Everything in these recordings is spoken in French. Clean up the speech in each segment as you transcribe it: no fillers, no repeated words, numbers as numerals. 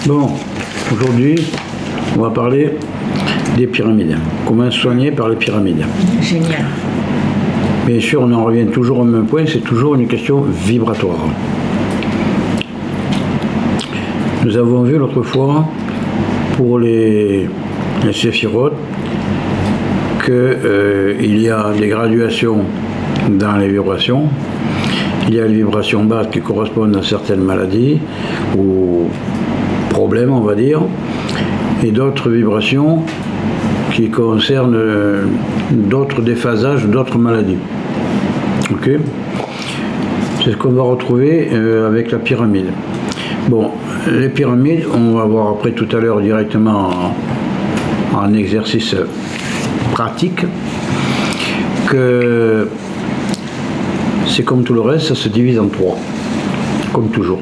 Bon, aujourd'hui, on va parler des pyramides. Comment soigner par les pyramides. Génial. Bien sûr, on en revient toujours au même point, c'est toujours une question vibratoire. Nous avons vu l'autre fois, pour les séphirotes, qu'il y a des graduations dans les vibrations. Il y a les vibrations basses qui correspondent à certaines maladies ou problèmes, on va dire, et d'autres vibrations qui concernent d'autres déphasages, d'autres maladies. Ok ? C'est ce qu'on va retrouver avec la pyramide. Bon, les pyramides, on va voir après tout à l'heure directement en exercice pratique que c'est comme tout le reste, ça se divise en trois, comme toujours.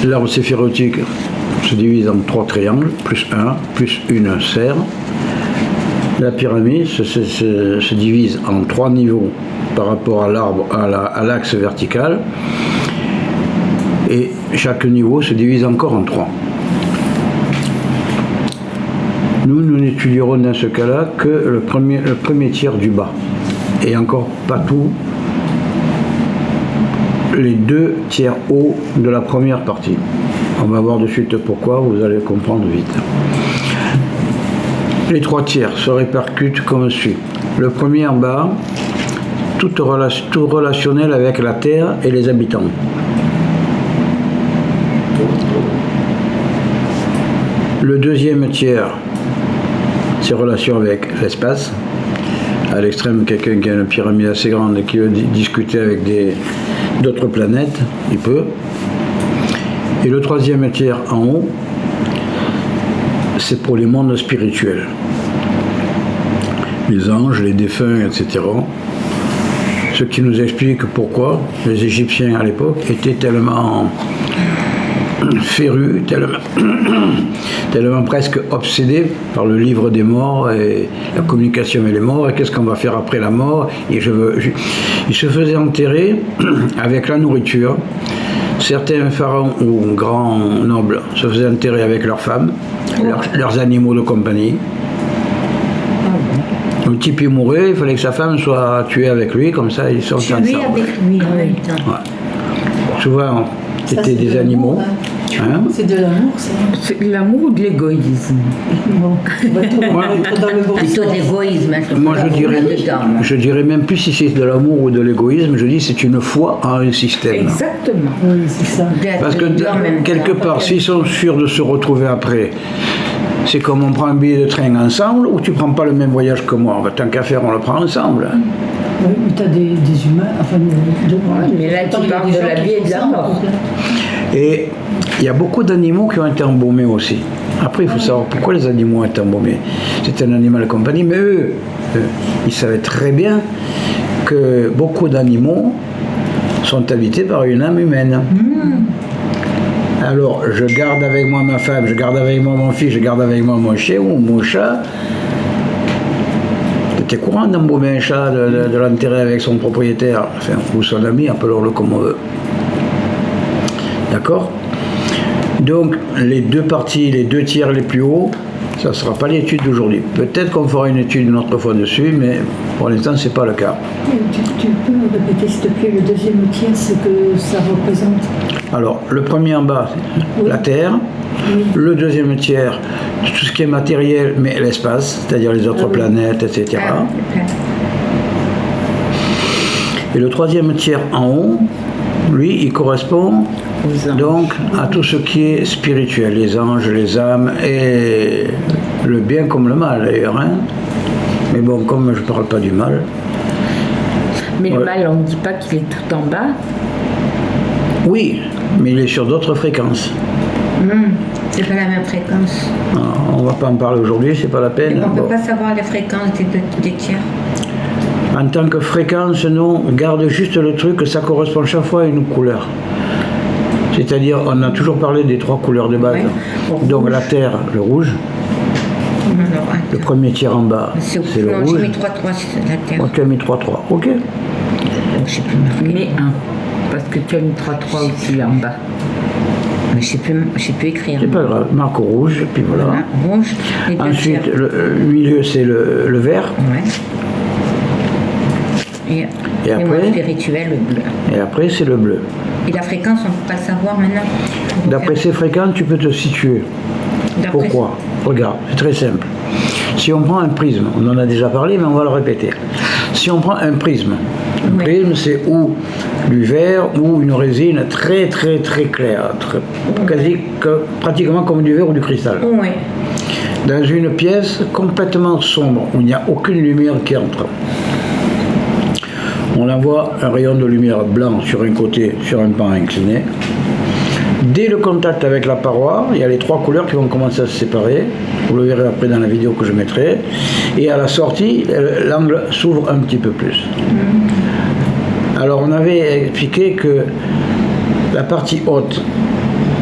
L'arbre séphirotique se divise en trois triangles, plus un, plus une serre. La pyramide se divise en trois niveaux par rapport à l'arbre, à l'axe vertical. Et chaque niveau se divise encore en trois. Nous n'étudierons dans ce cas-là que le premier tiers du bas. Et encore pas tout, les deux tiers hauts de la première partie. On va voir de suite pourquoi, vous allez comprendre vite. Les trois tiers se répercutent comme suit. Le premier en bas, tout relationnel avec la terre et les habitants. Le deuxième tiers, ses relations avec l'espace. À l'extrême, quelqu'un qui a une pyramide assez grande et qui veut discuter avec d'autres planètes, il peut. Et le troisième tiers en haut, c'est pour les mondes spirituels. Les anges, les défunts, etc. Ce qui nous explique pourquoi les Égyptiens à l'époque étaient tellement férus, tellement presque obsédés par le livre des morts et la communication avec les morts et qu'est-ce qu'on va faire après la mort. Et ils se faisaient enterrer avec la nourriture. Certains pharaons ou grands nobles se faisaient enterrer avec leurs femmes, leurs animaux de compagnie. Le type il mourait, il fallait que sa femme soit tuée avec lui, comme ça ils sont ensemble. Tuée avec lui en même temps. Ouais. Souvent, c'était des animaux. Hein? C'est de l'amour, ça. C'est de l'amour ou de l'égoïsme? Bon, on va être dans le bon Plutôt sens. d'égoïsme. Moi je dirais même plus si c'est de l'amour ou de l'égoïsme, je dis c'est une foi en un système. Exactement. Oui, c'est ça. Parce que quelque part, s'ils sont sûrs de se retrouver après, c'est comme on prend un billet de train ensemble ou tu prends pas le même voyage que moi. Tant qu'à faire, on le prend ensemble. Oui, mais tu as des humains, enfin, mais là, tu parles de la vie et de la mort. Et il y a beaucoup d'animaux qui ont été embaumés aussi. Après, il faut savoir pourquoi les animaux ont été embaumés. C'est un animal de compagnie, mais eux, ils savaient très bien que beaucoup d'animaux sont habités par une âme humaine. Alors, je garde avec moi ma femme, je garde avec moi mon fils, je garde avec moi mon chien ou mon chat. C'était courant d'embaumer un chat, de l'enterrer avec son propriétaire, enfin, ou son ami, appelons-le comme on veut. D'accord ? Donc, les deux parties, les deux tiers les plus hauts, ça ne sera pas l'étude d'aujourd'hui. Peut-être qu'on fera une étude une autre fois dessus, mais pour l'instant, ce n'est pas le cas. Tu peux répéter, s'il te plaît, le deuxième tiers, ce que ça représente? Alors, le premier en bas, oui. La Terre. Oui. Le deuxième tiers, tout ce qui est matériel, mais l'espace, c'est-à-dire les autres planètes, etc. Et le troisième tiers en haut, lui, il correspond donc à tout ce qui est spirituel, les anges, les âmes, et le bien comme le mal d'ailleurs. Hein. Mais bon, comme je ne parle pas du mal. Mais le mal, on ne dit pas qu'il est tout en bas. Oui, mais il est sur d'autres fréquences. C'est pas la même fréquence. On ne va pas en parler aujourd'hui, c'est pas la peine. Et on ne peut pas savoir la fréquence des tiers. En tant que fréquence, non, garde juste le truc que ça correspond chaque fois à une couleur. C'est-à-dire, on a toujours parlé des trois couleurs de base. Ouais. Donc la terre, le rouge. Le premier tiers en bas, c'est le rouge. J'ai mis 3-3, c'est la terre. Tu as mis 3-3, ok. Donc j'ai plus marqué. Mais 1, parce que tu as mis 3-3 aussi là en bas. mais je sais plus écrire. C'est pas grave, marque au rouge, et puis voilà. Rouge. Et deux Ensuite, tiers. le milieu, c'est le vert. Ouais. Et après moi, spirituel, le bleu. Et après, c'est le bleu. Et la fréquence, on ne peut pas le savoir maintenant. D'après ces fréquences, tu peux te situer. D'après- Pourquoi? Regarde, c'est très simple. Si on prend un prisme, on en a déjà parlé, mais on va le répéter. Si on prend un prisme, Ouais. prisme, c'est ou du verre ou une résine très très très claire, pratiquement comme du verre ou du cristal. Oui. Dans une pièce complètement sombre, où il n'y a aucune lumière qui entre. On envoie un rayon de lumière blanc sur un côté, sur un pan incliné. Dès le contact avec la paroi, il y a les trois couleurs qui vont commencer à se séparer. Vous le verrez après dans la vidéo que je mettrai. Et à la sortie, l'angle s'ouvre un petit peu plus. Alors on avait expliqué que la partie haute,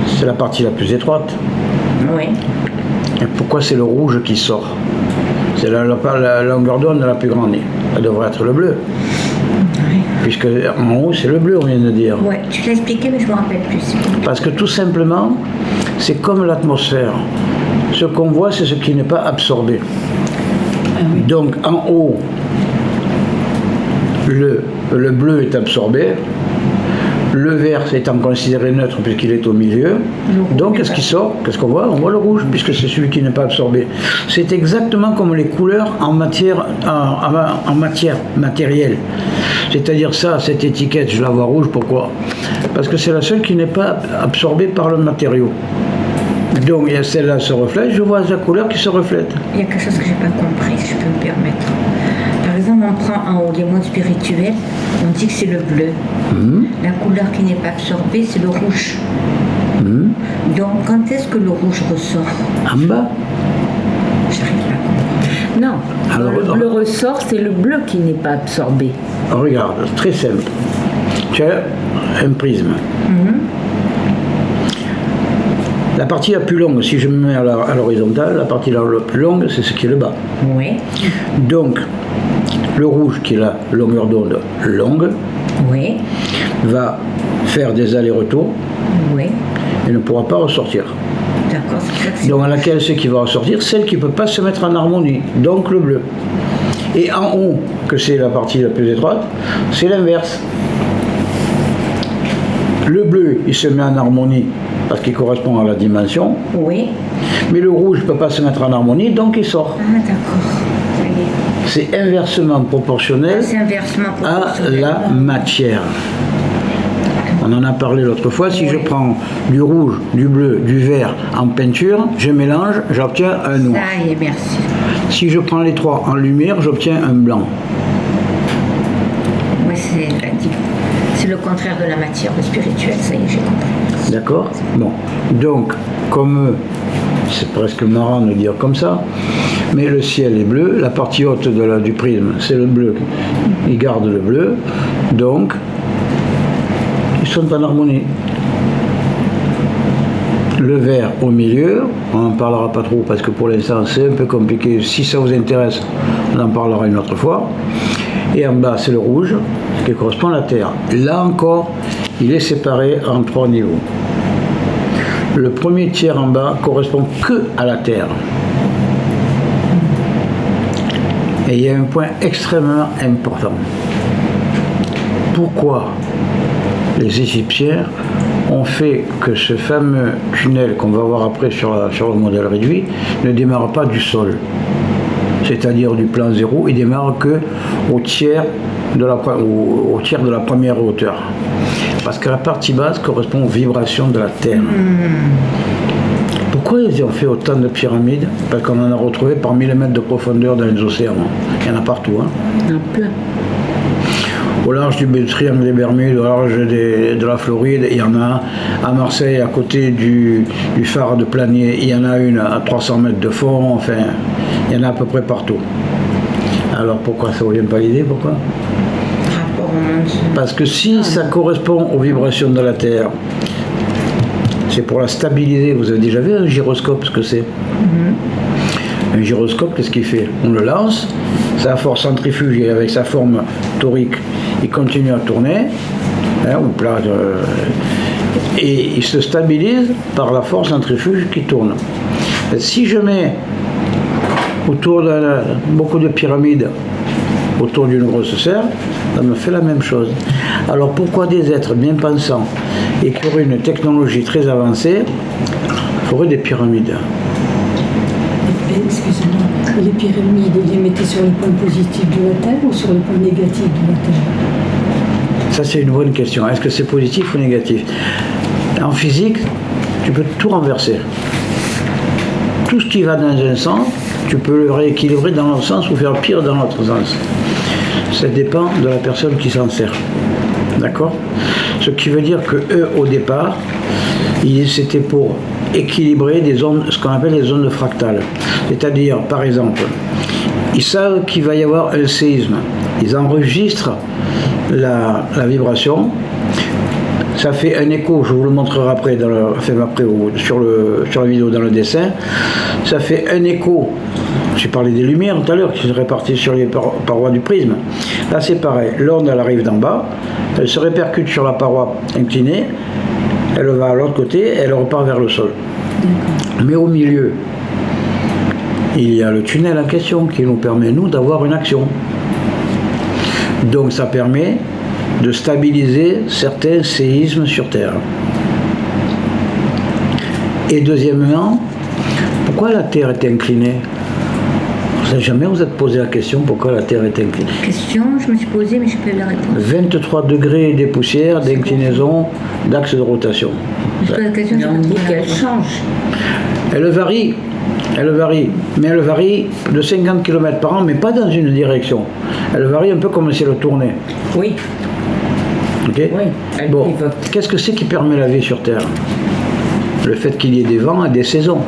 c'est la partie la plus étroite. Oui. Et pourquoi c'est le rouge qui sort? C'est la longueur d'onde la plus grande. Ça devrait être le bleu. Puisque en haut, c'est le bleu, on vient de dire. Ouais, tu l'as expliqué, mais je ne me rappelle plus. Parce que tout simplement, c'est comme l'atmosphère. Ce qu'on voit, c'est ce qui n'est pas absorbé. Donc en haut, le bleu est absorbé. Le vert étant considéré neutre puisqu'il est au milieu. Donc qu'est-ce qui sort? Qu'est-ce qu'on voit? On voit le rouge puisque c'est celui qui n'est pas absorbé. C'est exactement comme les couleurs en matière matérielle. C'est-à-dire ça, cette étiquette, je la vois rouge, pourquoi? Parce que c'est la seule qui n'est pas absorbée par le matériau. Donc celle-là se reflète, je vois la couleur qui se reflète. Il y a quelque chose que je n'ai pas compris, si je peux me permettre. Par exemple, on prend en haut les mondes spirituels, on dit que c'est le bleu. La couleur qui n'est pas absorbée, c'est le rouge. Donc, quand est-ce que le rouge ressort? En bas. J'arrive pas à comprendre. Non, Alors, le bleu ressort, c'est le bleu qui n'est pas absorbé. Regarde, très simple. Tu as un prisme. La partie la plus longue, si je me mets à l'horizontale, la partie la plus longue, c'est ce qui est le bas. Oui. Donc, le rouge, qui est la longueur d'onde longue, Oui. va faire des allers-retours Oui. et ne pourra pas ressortir. D'accord, c'est ça que c'est. Donc, à laquelle c'est qui va ressortir? Celle qui ne peut pas se mettre en harmonie, donc le bleu. Et en haut, que c'est la partie la plus étroite, c'est l'inverse. Le bleu, il se met en harmonie parce qu'il correspond à la dimension, Oui. mais le rouge ne peut pas se mettre en harmonie, donc il sort. Ah, d'accord. Ça y est. C'est inversement proportionnel C'est inversement à proportionnel. la matière. On en a parlé l'autre fois. Si je prends du rouge, du bleu, du vert en peinture, je mélange, j'obtiens un noir. Ça y est, merci. Si je prends les trois en lumière, j'obtiens un blanc. Oui, c'est le contraire de la matière, le spirituel, ça y est, j'ai compris. D'accord? Bon. Donc, comme c'est presque marrant de dire comme ça, mais le ciel est bleu, la partie haute du prisme, c'est le bleu. Il garde le bleu, donc ils sont en harmonie. Le vert au milieu, on n'en parlera pas trop parce que pour l'instant c'est un peu compliqué. Si ça vous intéresse, on en parlera une autre fois. Et en bas c'est le rouge, qui correspond à la terre. Là encore, il est séparé en trois niveaux. Le premier tiers en bas correspond que à la terre. Et il y a un point extrêmement important. Pourquoi les Égyptiens ont fait que ce fameux tunnel qu'on va voir après sur le modèle réduit ne démarre pas du sol, c'est-à-dire du plan zéro, il démarre que au tiers de la première hauteur. Parce que la partie basse correspond aux vibrations de la Terre. Pourquoi ils ont fait autant de pyramides? Parce qu'on en a retrouvé par 1000 mètres de profondeur dans les océans. Il y en a partout. Il y en a plein. Au large du triangle des Bermudes, au large de la Floride, il y en a à Marseille, à côté du phare de Planier, il y en a une à 300 mètres de fond, enfin, il y en a à peu près partout. Alors pourquoi ça ne vous vient pas l'idée? Pourquoi? Rapport au monde. Parce que si ça correspond aux vibrations de la Terre, c'est pour la stabiliser. Vous avez déjà vu un gyroscope, ce que c'est? Un gyroscope, qu'est-ce qu'il fait? On le lance, sa force centrifuge et avec sa forme torique, il continue à tourner, ou plat, et et il se stabilise par la force centrifuge qui tourne. Et si je mets autour de beaucoup de pyramides autour d'une grosse serre, ça me fait la même chose. Alors pourquoi des êtres bien pensants et qui auraient une technologie très avancée feraient des pyramides? Excusez-moi, les pyramides, ils les mettaient sur le point positif de la Terre ou sur le point négatif de la Terre? Ça, c'est une bonne question. Est-ce que c'est positif ou négatif? En physique, tu peux tout renverser. Tout ce qui va dans un sens, tu peux le rééquilibrer dans l'autre sens ou faire pire dans l'autre sens. Ça dépend de la personne qui s'en sert. D'accord? Ce qui veut dire que eux, au départ, c'était pour équilibrer des ondes, ce qu'on appelle les ondes fractales. C'est-à-dire, par exemple, ils savent qu'il va y avoir un séisme. Ils enregistrent la vibration. Ça fait un écho, je vous le montrerai après, sur la vidéo dans le dessin. Ça fait un écho. J'ai parlé des lumières tout à l'heure qui se répartissent sur les parois du prisme. Là c'est pareil, l'onde elle arrive d'en bas, elle se répercute sur la paroi inclinée, elle va à l'autre côté et elle repart vers le sol. Mais au milieu, il y a le tunnel en question qui nous permet, nous, d'avoir une action. Donc ça permet de stabiliser certains séismes sur Terre. Et deuxièmement, pourquoi la Terre est inclinée? Jamais vous êtes posé la question pourquoi la Terre est inclinée? Question, je me suis posée mais je peux la répondre. 23 degrés des poussières d'inclinaison d'axe de rotation. Je pose la question, on dit qu'elle change. Elle varie, mais elle varie de 50 km par an, mais pas dans une direction. Elle varie un peu comme si elle tournait. Oui. Okay. Oui, bon, qu'est-ce que c'est qui permet la vie sur Terre? Le fait qu'il y ait des vents et des saisons.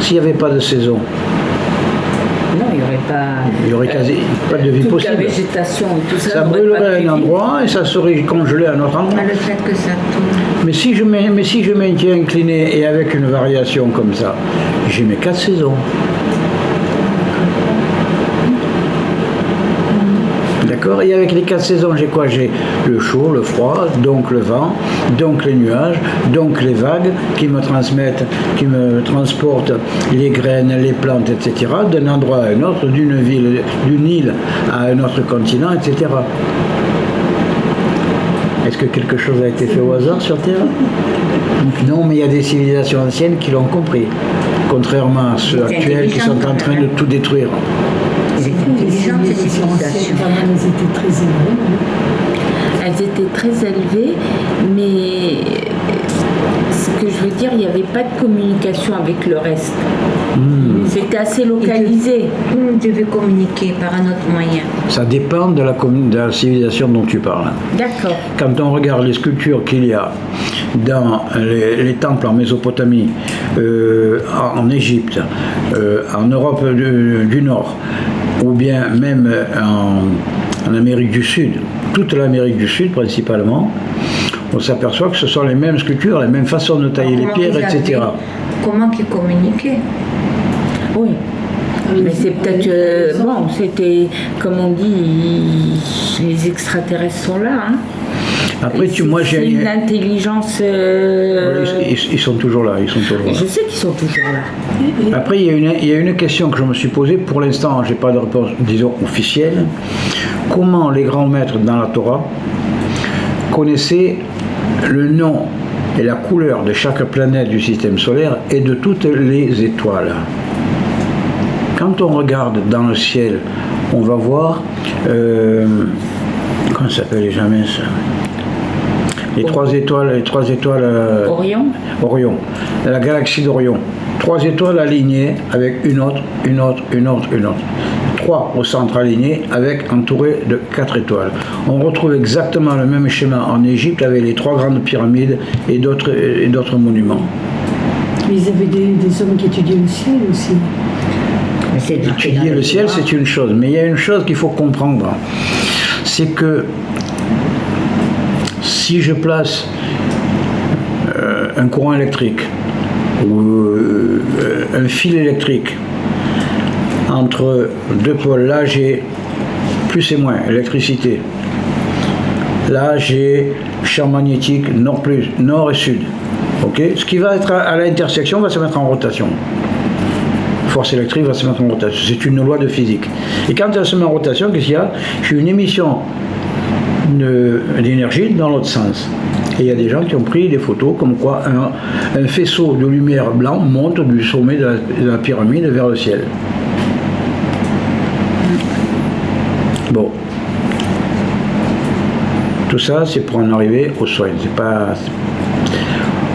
S'il n'y avait pas de saison, non, il n'y aurait pas. Il n'y aurait quasi pas de vie toute possible. La végétation et tout ça. Ça brûlerait à un endroit et ça serait congelé à un autre endroit. Le fait que ça tourne. Mais si je maintiens incliné et avec une variation comme ça, j'ai mes 4 saisons. D'accord? Et avec les 4 saisons, j'ai quoi? J'ai le chaud, le froid, donc le vent, donc les nuages, donc les vagues qui me transmettent, qui me transportent les graines, les plantes, etc. d'un endroit à un autre, d'une île à un autre continent, etc. Est-ce que quelque chose a été fait au hasard sur Terre? Non, mais il y a des civilisations anciennes qui l'ont compris, contrairement à ceux actuels qui sont en train de tout détruire. C'est intelligent, ces civilisations. Elles étaient très élevées. Elles étaient très élevées, mais ce que je veux dire, il n'y avait pas de communication avec le reste. C'était assez localisé. On devait communiquer par un autre moyen. Ça dépend de la civilisation dont tu parles. D'accord. Quand on regarde les sculptures qu'il y a dans les temples en Mésopotamie, en Égypte, en Europe du Nord, ou bien même en Amérique du Sud, toute l'Amérique du Sud principalement, on s'aperçoit que ce sont les mêmes sculptures, les mêmes façons de tailler les pierres, etc. Comment qu'ils communiquaient? Oui. Mais c'est peut-être... bon, c'était, comme on dit, les extraterrestres sont là. Hein. Après, moi j'ai une intelligence. Ils sont toujours là, ils sont toujours là. Je sais qu'ils sont toujours là. Après, il y a une question que je me suis posée. Pour l'instant, j'ai pas de réponse, disons, officielle. Comment les grands maîtres dans la Torah connaissaient le nom et la couleur de chaque planète du système solaire et de toutes les étoiles? Quand on regarde dans le ciel, on va voir comment ça s'appelle jamais ça? Les trois étoiles. Orion. La galaxie d'Orion. 3 étoiles alignées avec une autre. 3 au centre alignées avec entourées de 4 étoiles. On retrouve exactement le même schéma en Égypte avec les 3 grandes pyramides et d'autres monuments. Mais ils avaient des hommes qui étudiaient le ciel aussi. Étudier le ciel, c'est une chose. Mais il y a une chose qu'il faut comprendre. C'est que si je place un courant électrique ou un fil électrique entre 2 pôles, là j'ai plus et moins électricité, là j'ai champ magnétique nord et sud, Ok. Ce qui va être à l'intersection va se mettre en rotation. Force électrique va se mettre en rotation. C'est une loi de physique. Et quand elle se met en rotation, qu'est-ce qu'il y a? J'ai une émission d'énergie dans l'autre sens. Et il y a des gens qui ont pris des photos comme quoi un faisceau de lumière blanc monte du sommet de la pyramide vers le ciel. Bon. Tout ça, c'est pour en arriver aux soins. C'est pas...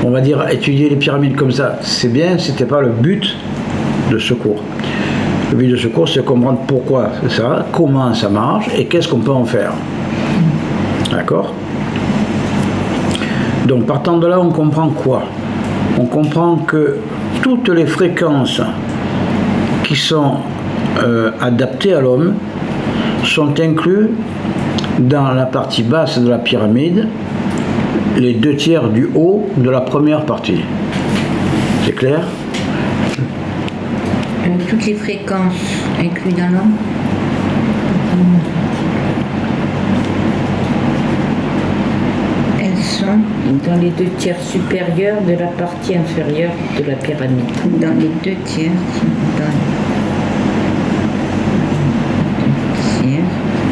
On va dire, étudier les pyramides comme ça, c'est bien, c'était pas le but de ce cours. Le but de ce cours, c'est de comprendre pourquoi c'est ça, comment ça marche et qu'est-ce qu'on peut en faire. D'accord? Donc partant de là, on comprend quoi? On comprend que toutes les fréquences qui sont adaptées à l'homme sont incluses dans la partie basse de la pyramide, les 2/3 du haut de la première partie. C'est clair? Toutes les fréquences incluses dans l'homme. Elles sont Dans les 2/3 supérieurs de la partie inférieure de la pyramide. dans les 2/3. Dans les 2/3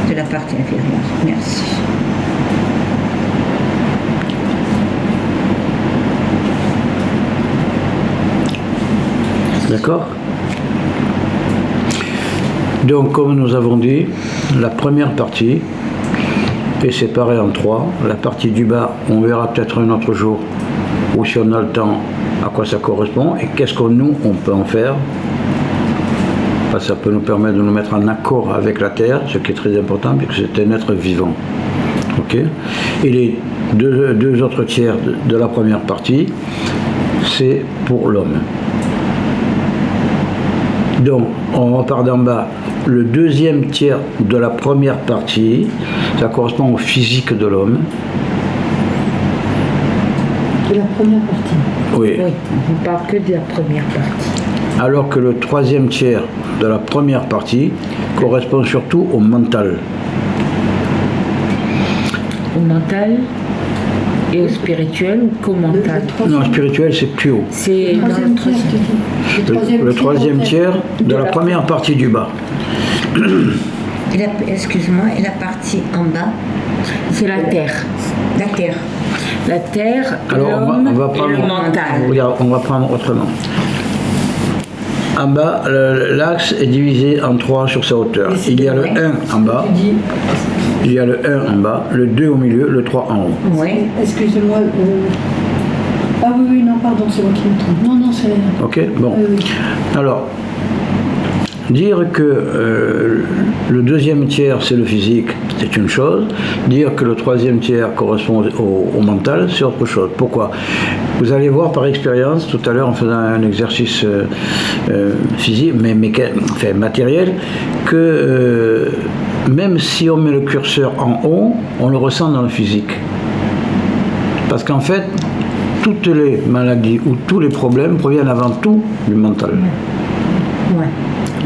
de la partie inférieure. Merci. D'accord? Donc, comme nous avons dit, la première partie est séparée en 3. La partie du bas, on verra peut-être un autre jour, ou si on a le temps, à quoi ça correspond et qu'est-ce que nous, on peut en faire. Ça peut nous permettre de nous mettre en accord avec la Terre, ce qui est très important, puisque c'est un être vivant. Ok? Et les deux autres tiers de la première partie, c'est pour l'homme. Donc, on repart d'en bas. Le 2e tiers de la première partie, ça correspond au physique de l'homme. De la première partie. Oui. Oui, on ne parle que de la première partie. Alors que le 3e tiers de la première partie correspond surtout au mental. Au mental et au spirituel ou qu'au mental? Non, spirituel, c'est plus haut. C'est Le dans troisième tiers, je te dis. Le 3e tiers de la première partie du bas. Excuse-moi, et la partie en bas, c'est la terre. la terre. La terre, Alors, l'homme on va et prendre, le mental. regarde, on va prendre autrement. En bas, l'axe est divisé en 3 sur sa hauteur. Il y a le 1 en bas, Je dis, il y a le 1 en bas, le 2 au milieu, le 3 en haut. Oui. excusez-moi. Ah oui, non, pardon, c'est moi qui me trompe. Non, non, c'est rien. Ok, bon. Oui. Alors, dire que le 2e tiers c'est le physique, c'est une chose. Dire que le 3e tiers correspond au mental, c'est autre chose. Pourquoi? Vous allez voir par expérience, tout à l'heure en faisant un exercice physique, mais matériel, que même si on met le curseur en haut, on le ressent dans le physique. Parce qu'en fait, toutes les maladies ou tous les problèmes proviennent avant tout du mental. Ouais.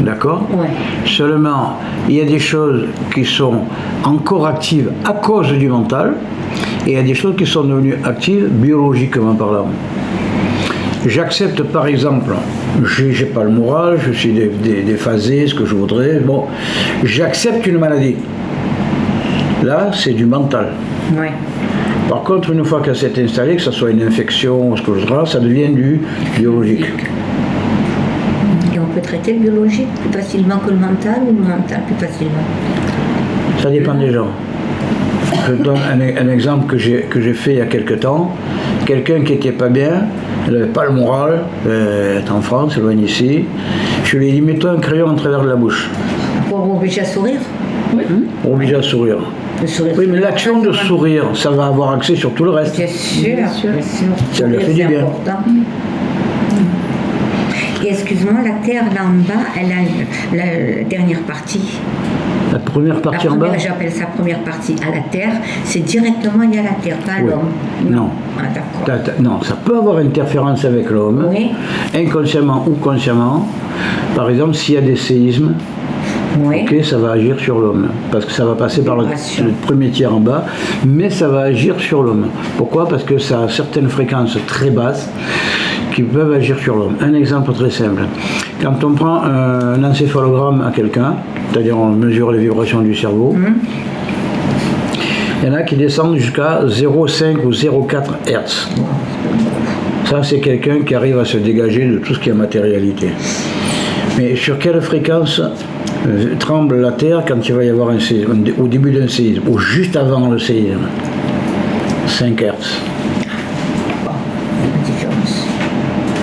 D'accord? Ouais. Seulement, il y a des choses qui sont encore actives à cause du mental, et il y a des choses qui sont devenues actives biologiquement parlant. J'accepte par exemple, j'ai pas le moral, je suis déphasé, ce que je voudrais, bon, j'accepte une maladie. Là, c'est du mental. Ouais. Par contre, une fois qu'elle s'est installée, que ce soit une infection ou ce que je voudrais, ça devient du biologique. Et on peut traiter le biologique plus facilement que le mental ou le mental plus facilement? Ça dépend des gens. Je donne un exemple que j'ai fait il y a quelque temps. Quelqu'un qui n'était pas bien, il n'avait pas le moral, est en France, loin d'ici. Je lui ai dit, mets-toi un crayon en travers de la bouche. Pour obliger à sourire? Obligé à sourire. Le sourire. Oui, mais l'action de sourire, ça va avoir accès sur tout le reste. Bien sûr, bien sûr. Ça lui fait du C'est bien. important. Et excuse-moi, la terre là en bas, elle a la dernière partie. La première partie La en bas? première, j'appelle ça première partie à la terre, c'est directement lié à la terre, pas à Oui. l'homme. Non. Ah, d'accord. Non, ça peut avoir interférence avec l'homme, Oui. inconsciemment ou consciemment. Par exemple, s'il y a des séismes, Oui. ok, ça va agir sur l'homme, parce que ça va passer par le premier tiers en bas, mais ça va agir sur l'homme. Pourquoi? Parce que ça a certaines fréquences très basses qui peuvent agir sur l'homme. Un exemple très simple. Quand on prend un encéphalogramme à quelqu'un, c'est-à-dire on mesure les vibrations du cerveau, il y en a qui descendent jusqu'à 0,5 ou 0,4 Hertz. Ça, c'est quelqu'un qui arrive à se dégager de tout ce qui est matérialité. Mais sur quelle fréquence tremble la Terre quand il va y avoir un séisme, au début d'un séisme, ou juste avant le séisme? 5 Hertz. Différence.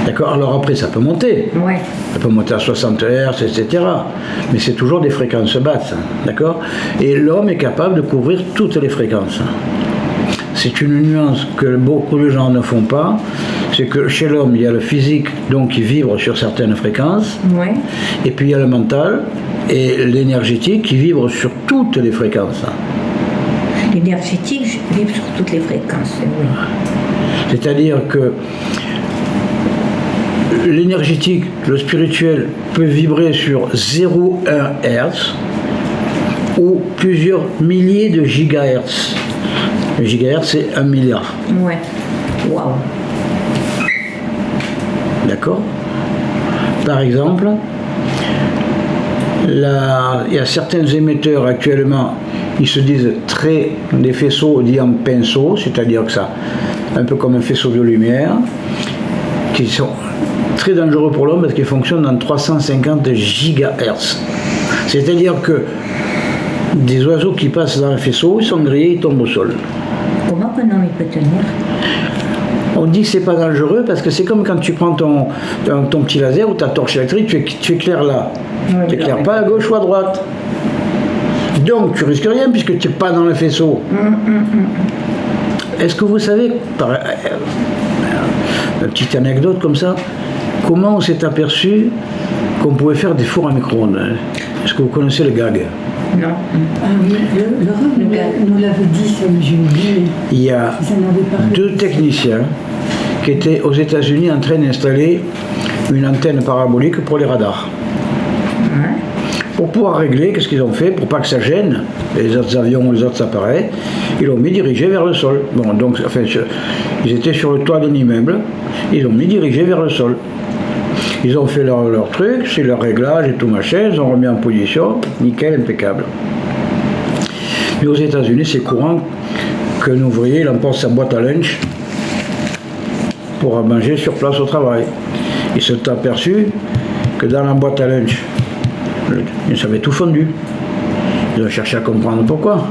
D'accord? Alors après, ça peut monter. Ouais. Ça peut monter à 60 Hz, etc. Mais c'est toujours des fréquences basses. D'accord? Et l'homme est capable de couvrir toutes les fréquences. C'est une nuance que beaucoup de gens ne font pas. C'est que chez l'homme, il y a le physique, donc qui vibre sur certaines fréquences. Ouais. Et puis il y a le mental et l'énergétique qui vibre sur toutes les fréquences. L'énergétique vibre sur toutes les fréquences, oui. C'est-à-dire que l'énergétique, le spirituel, peut vibrer sur 0,1 Hertz ou plusieurs milliers de gigahertz. Le gigahertz, c'est 1 milliard. Ouais. Waouh. D'accord? Par exemple, il y a certains émetteurs actuellement, ils se disent des faisceaux dits en pinceau, c'est-à-dire que ça, un peu comme un faisceau de lumière, qui sont très dangereux pour l'homme parce qu'ils fonctionnent dans 350 gigahertz. C'est-à-dire que des oiseaux qui passent dans un faisceau, ils sont grillés, ils tombent au sol. Comment un homme il peut tenir? On dit que c'est pas dangereux parce que c'est comme quand tu prends ton petit laser ou ta torche électrique, tu éclaires là. Oui, Tu éclaires pas à gauche ou à droite. Donc tu risques rien puisque tu n'es pas dans le faisceau. Est-ce que vous savez, une petite anecdote comme ça, comment on s'est aperçu qu'on pouvait faire des fours à micro-ondes? Est-ce que vous connaissez le gag? Non. Ah oui, le Rhum nous l'avait dit, ça, mais j'ai oublié. Il y a Ils en avaient parlé. 2 techniciens qui étaient aux États-Unis en train d'installer une antenne parabolique pour les radars. Ouais. Pour pouvoir régler, qu'est-ce qu'ils ont fait? Pour pas que ça gêne les autres avions ou les autres appareils, ils l'ont mis dirigé vers le sol. Bon, donc, enfin, ils étaient sur le toit d'un immeuble, ils l'ont mis dirigé vers le sol. Ils ont fait leur truc, c'est leur réglage et tout machin, ils ont remis en position, nickel, impeccable. Mais aux États-Unis, c'est courant qu'un ouvrier il emporte sa boîte à lunch pour manger sur place au travail. Ils se sont aperçus que dans la boîte à lunch, ça avait tout fondu. Ils ont cherché à comprendre pourquoi.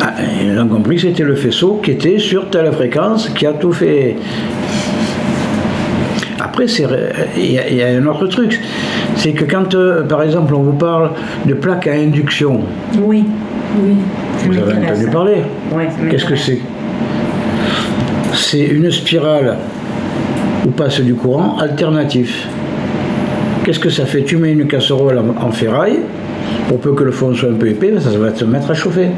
Ah, ils ont compris que c'était le faisceau qui était sur telle fréquence qui a tout fait. Après, il y a un autre truc, c'est que quand, par exemple, on vous parle de plaques à induction, Oui. Oui. vous avez entendu parler. Ouais, Qu'est-ce que c'est? C'est une spirale où passe du courant alternatif. Qu'est-ce que ça fait? Tu mets une casserole en ferraille, pour peu que le fond soit un peu épais, ça va se mettre à chauffer.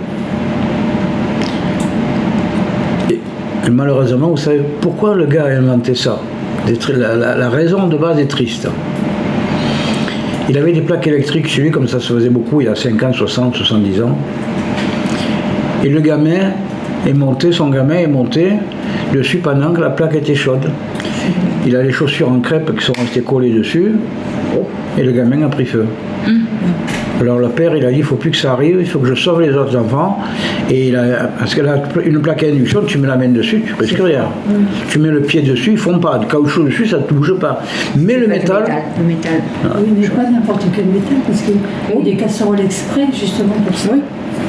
Et malheureusement, vous savez pourquoi le gars a inventé ça? La raison de base est triste. Il avait des plaques électriques chez lui, comme ça se faisait beaucoup il y a 50, 60, 70 ans. Et le gamin est monté, son gamin est monté dessus pendant que la plaque était chaude. Il a les chaussures en crêpe qui sont restées collées dessus, et le gamin a pris feu. Alors le père, il a dit, il ne faut plus que ça arrive, il faut que je sauve les autres enfants. Et parce qu'elle a une plaque à induction, tu mets la main dessus, tu risques rien. Tu mets le pied dessus, ils ne font pas. Le caoutchouc dessus, ça ne bouge pas. Mais le métal... Le métal. Oui, mais pas n'importe quel métal, parce qu'il y a des casseroles exprès, justement, pour ça.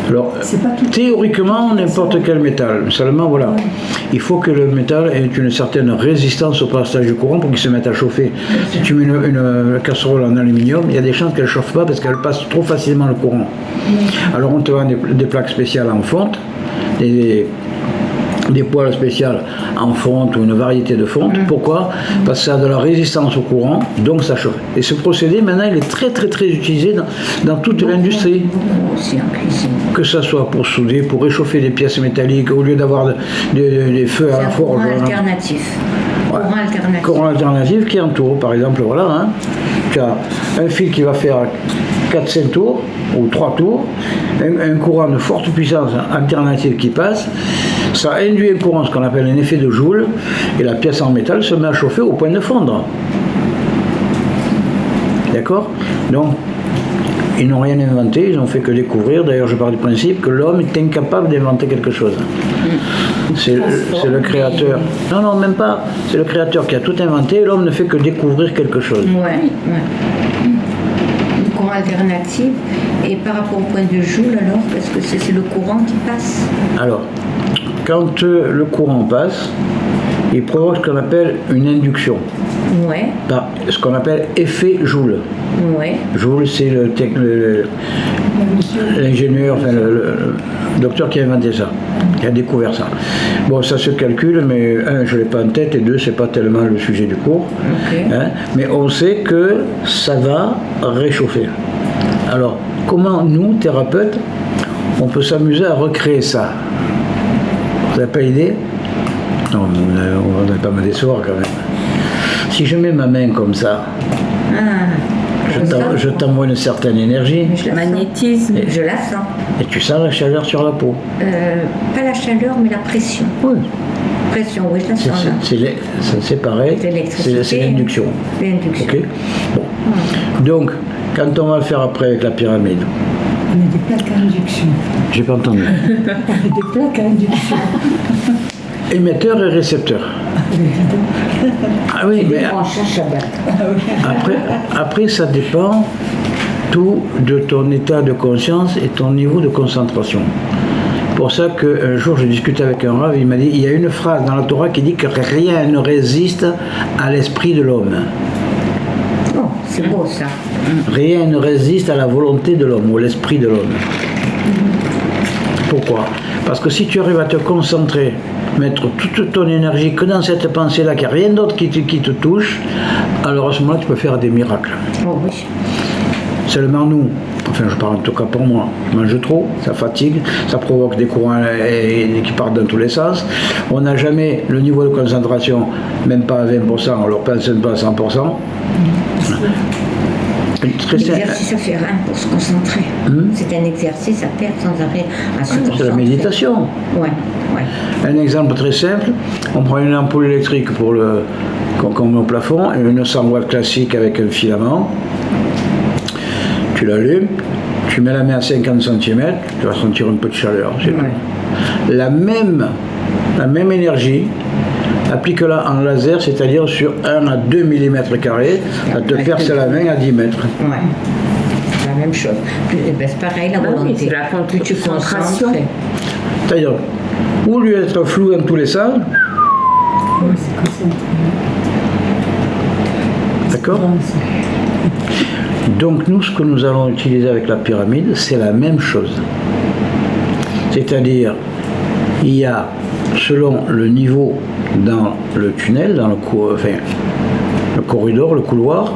Alors, C'est pas tout. théoriquement, n'importe quel métal. Seulement, voilà. Il faut que le métal ait une certaine résistance au passage du courant pour qu'il se mette à chauffer. Si tu mets une casserole en aluminium, il y a des chances qu'elle ne chauffe pas parce qu'elle passe trop facilement le courant. Alors, on te vend des plaques spéciales en fonte, des des poils spéciales en fonte ou une variété de fonte. Pourquoi? Parce que ça a de la résistance au courant, donc ça chauffe. Et ce procédé, maintenant, il est très très très utilisé dans toute l'industrie. Aussi en cuisine. Que ce soit pour souder, pour réchauffer des pièces métalliques, au lieu d'avoir des feux à la C'est un forge. courant alternatif. Ouais. Courant alternatif. Courant alternatif qui entoure, par exemple, voilà, hein, tu as un fil qui va faire 4-5 tours ou 3 tours, un courant de forte puissance alternative qui passe, ça induit un courant, ce qu'on appelle un effet de Joule, et la pièce en métal se met à chauffer au point de fondre. D'accord? Donc, ils n'ont rien inventé, ils n'ont fait que découvrir. D'ailleurs, je pars du principe que l'homme est incapable d'inventer quelque chose. C'est le créateur. Non, non, même pas. C'est le créateur qui a tout inventé, et l'homme ne fait que découvrir quelque chose. Ouais. Le courant alternatif. Et par rapport au point de Joule, alors, parce que c'est le courant qui passe. Alors, quand le courant passe, il provoque ce qu'on appelle une induction, Ouais. par ce qu'on appelle effet Joule. Ouais. Joule, c'est l'ingénieur, enfin, le docteur qui a inventé ça, qui a découvert ça. Bon, ça se calcule, mais un, je ne l'ai pas en tête, et deux, c'est pas tellement le sujet du cours. Ok. Hein, mais on sait que ça va réchauffer. Alors, comment nous, thérapeutes, on peut s'amuser à recréer ça? Vous n'avez pas idée? Non, on va pas me décevoir quand même. Si je mets ma main comme ça, je t'envoie une certaine énergie, Je la Magnétisme. sens. Je la sens. et tu sens la chaleur sur la peau. Pas la chaleur, mais la pression. Oui. Pression, oui, je la sens là. C'est pareil, C'est l'électricité. c'est l'induction. L'induction. Ok. Bon. Donc, quand on va le faire après avec la pyramide, On a des plaques à induction. j'ai pas entendu. Des plaques à induction. Émetteur et récepteur. Ah oui, mais Branche à Shabbat. après ça dépend tout de ton état de conscience et ton niveau de concentration. Pour ça qu'un jour je discutais avec un rav, il m'a dit, il y a une phrase dans la Torah qui dit que rien ne résiste à l'esprit de l'homme. Oh, c'est beau ça. Rien ne résiste à la volonté de l'homme ou à l'esprit de l'homme. Pourquoi? Parce que si tu arrives à te concentrer, mettre toute ton énergie que dans cette pensée-là, qu'il n'y a rien d'autre qui te touche, alors à ce moment-là, tu peux faire des miracles. Oh oui. Seulement nous, enfin je parle en tout cas pour moi, je mange trop, ça fatigue, ça provoque des courants qui partent dans tous les sens. On n'a jamais le niveau de concentration, même pas à 20%, on leur pense pas à 100%. L'exercice à faire pour se concentrer. C'est un exercice à faire sans arrêt à se concentrer. C'est la méditation. Ouais. Un exemple très simple, on prend une ampoule électrique qu'on met au plafond, et une 100 watts classique avec un filament. Tu l'allumes, tu mets la main à 50 cm, tu vas sentir un peu de chaleur. C'est tout. La même énergie, applique-la en laser, c'est-à-dire sur 1 à 2 mm², ça te perce la main à 10 mètres. Ouais. C'est la même chose. C'est pareil, la volonté. C'est la Plus tu concentration. concentres. C'est-à-dire, au lieu d'être flou dans tous les sens, C'est concentré. d'accord? Donc nous, ce que nous allons utiliser avec la pyramide, c'est la même chose. C'est-à-dire, il y a, selon le niveau dans le tunnel, dans le corridor, le couloir,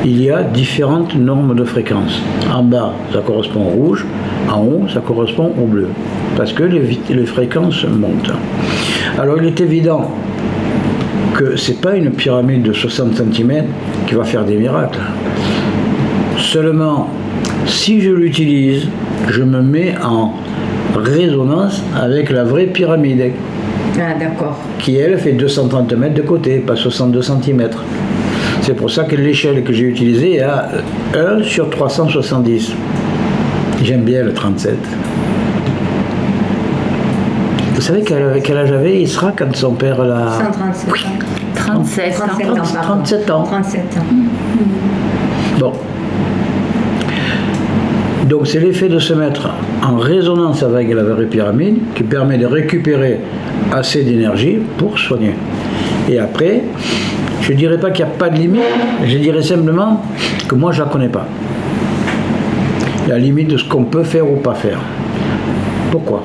il y a différentes normes de fréquence. En bas, ça correspond au rouge, en haut, ça correspond au bleu. Parce que les fréquences montent. Alors il est évident que ce n'est pas une pyramide de 60 cm qui va faire des miracles. Seulement, si je l'utilise, je me mets en résonance avec la vraie pyramide, Ah, d'accord. qui elle fait 230 mètres de côté, pas 62 cm. C'est pour ça que l'échelle que j'ai utilisée est à 1 sur 370. J'aime bien le 37. Vous savez quel âge avait Isra quand son père l'a... 137 ans. 37 ans. 37 ans, pardon. 37 ans. 37 ans. Bon. Donc c'est l'effet de se mettre en résonance avec la vraie pyramide qui permet de récupérer assez d'énergie pour soigner. Et après, je ne dirais pas qu'il n'y a pas de limite, je dirais simplement que moi je ne la connais pas. La limite de ce qu'on peut faire ou pas faire. Pourquoi?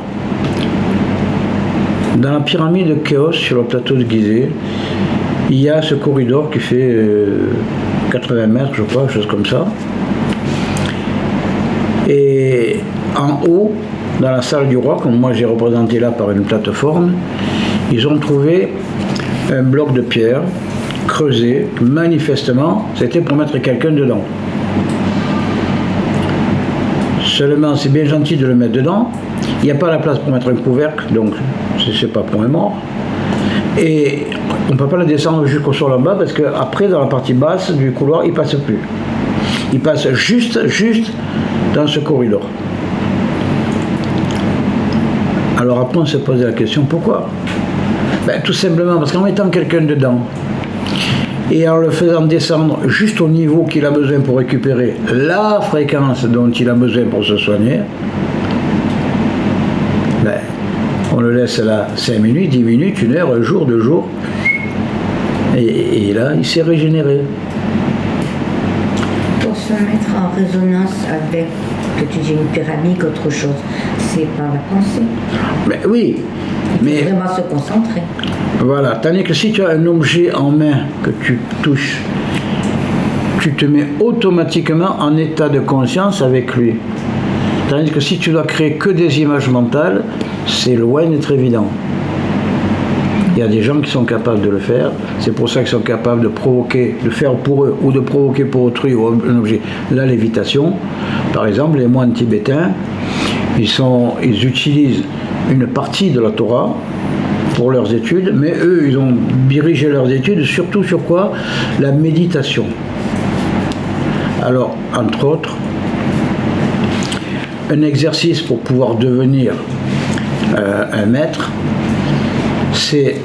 Dans la pyramide de Khéops, sur le plateau de Gizeh, il y a ce corridor qui fait 80 mètres, je crois, quelque chose comme ça. Et en haut, dans la salle du roi, comme moi j'ai représenté là par une plateforme, ils ont trouvé un bloc de pierre creusé, manifestement, c'était pour mettre quelqu'un dedans. Seulement, c'est bien gentil de le mettre dedans, il n'y a pas la place pour mettre un couvercle, donc c'est pas pour un mort. Et on ne peut pas le descendre jusqu'au sol en bas parce qu'après, dans la partie basse du couloir, il ne passe plus. Il passe juste dans ce corridor. Alors après, on se pose la question, pourquoi? Tout simplement parce qu'en mettant quelqu'un dedans et en le faisant descendre juste au niveau qu'il a besoin pour récupérer la fréquence dont il a besoin pour se soigner, on le laisse là 5 minutes, 10 minutes, 1 heure, 1 jour, 2 jours, et là, il s'est régénéré. Pour se mettre en résonance avec, que tu dis une pyramide, autre chose, c'est par la pensée. Oui, Il faut vraiment se concentrer. Voilà, tandis que si tu as un objet en main que tu touches, tu te mets automatiquement en état de conscience avec lui. Tandis que si tu dois créer que des images mentales, c'est loin d'être évident. Il y a des gens qui sont capables de le faire, c'est pour ça qu'ils sont capables de provoquer, de faire pour eux ou de provoquer pour autrui ou un objet. La lévitation, par exemple, les moines tibétains, ils utilisent une partie de la Torah pour leurs études, mais eux, ils ont dirigé leurs études surtout sur quoi? La méditation. Alors, entre autres, un exercice pour pouvoir devenir un maître, c'est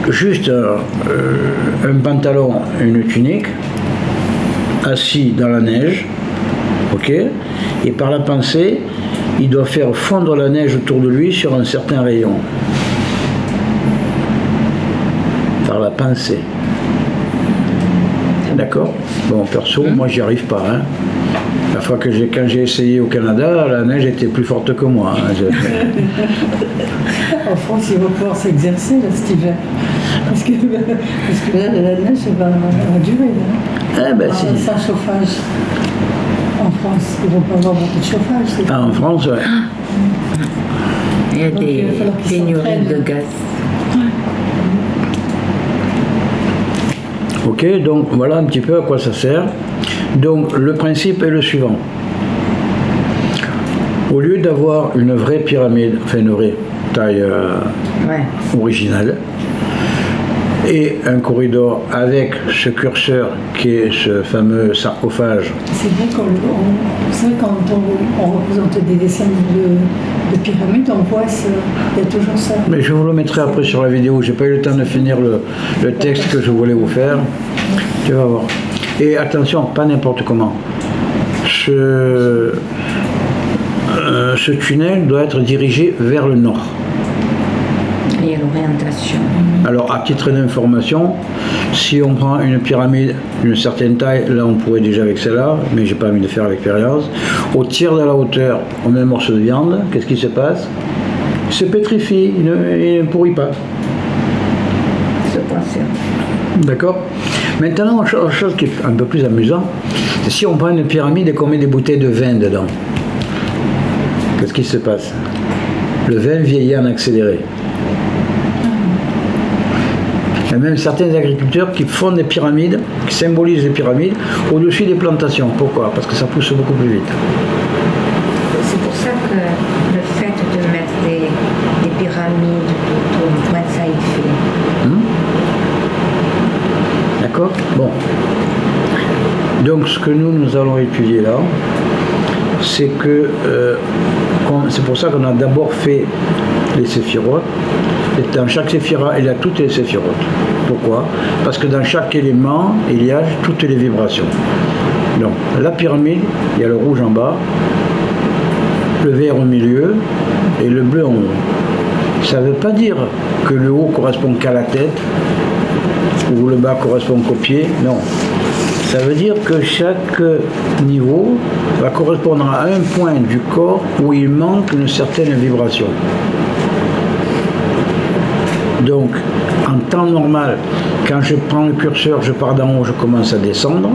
juste un pantalon, une tunique, assis dans la neige, ok, et par la pensée, il doit faire fondre la neige autour de lui sur un certain rayon. Par la pensée. D'accord? Bon, perso, moi j'y arrive pas. Hein. La fois quand j'ai essayé au Canada, la neige était plus forte que moi. Hein. En France, ils vont pouvoir s'exercer là, cet hiver. Parce que là, la neige va durer. Là. Sans chauffage. En France, ils ne vont pas avoir beaucoup de chauffage. En France, ouais. Il y a des pénuries de gaz. Ok, donc voilà un petit peu à quoi ça sert. Donc le principe est le suivant. Au lieu d'avoir une vraie pyramide, enfin une vraie taille originale, et un corridor avec ce curseur qui est ce fameux sarcophage. C'est vrai quand on représente des dessins de pyramides, on voit il y a toujours ça. Mais je vous le mettrai après sur la vidéo, j'ai pas eu le temps de finir le texte que je voulais vous faire. Tu vas voir. Et attention, pas n'importe comment. Ce tunnel doit être dirigé vers le nord. Il y a l'orientation. Alors, à titre d'information, si on prend une pyramide d'une certaine taille, là on pourrait déjà avec celle-là, mais j'ai pas envie de faire l'expérience. Au tiers de la hauteur, on met un morceau de viande, qu'est-ce qui se passe? Il se pétrifie, il ne pourrit pas. Se conserve. D'accord? Maintenant, autre chose qui est un peu plus amusant, c'est si on prend une pyramide et qu'on met des bouteilles de vin dedans. Qu'est-ce qui se passe? Le vin vieillit en accéléré. Il y a même certains agriculteurs qui font des pyramides, qui symbolisent les pyramides, au-dessus des plantations. Pourquoi? Parce que ça pousse beaucoup plus vite. C'est pour ça que le fait de mettre des pyramides autour du point de ça, il fait. D'accord? Bon. Donc ce que nous allons étudier là, c'est que c'est pour ça qu'on a d'abord fait les séphirotes. Et dans chaque séphira, il y a toutes les séphirotes. Pourquoi? Parce que dans chaque élément, il y a toutes les vibrations. Donc, la pyramide, il y a le rouge en bas, le vert au milieu et le bleu en haut. Ça ne veut pas dire que le haut correspond qu'à la tête ou le bas correspond qu'au pied, non. Ça veut dire que chaque niveau va correspondre à un point du corps où il manque une certaine vibration. Donc, en temps normal, quand je prends le curseur, je pars d'en haut, je commence à descendre.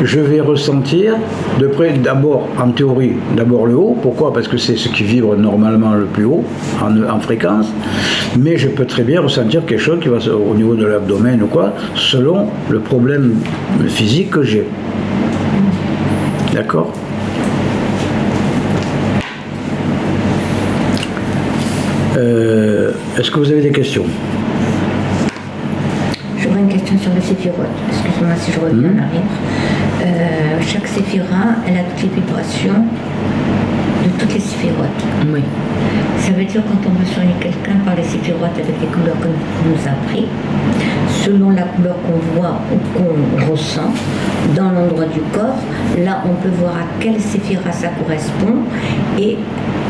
Je vais ressentir de près, d'abord, en théorie, d'abord le haut. Pourquoi? Parce que c'est ce qui vibre normalement le plus haut en fréquence. Mais je peux très bien ressentir quelque chose qui va au niveau de l'abdomen ou quoi, selon le problème physique que j'ai. D'accord? Est-ce que vous avez des questions? J'aurais une question sur les séphirotes. Excusez-moi si je reviens en arrière. Chaque séphira, elle a toutes les vibrations de toutes les séphirotes. Oui. Ça veut dire quand on veut soigner quelqu'un par les séphirotes avec les couleurs qu'on nous a pris, selon la couleur qu'on voit ou qu'on ressent dans l'endroit du corps, là on peut voir à quelle séphira ça correspond et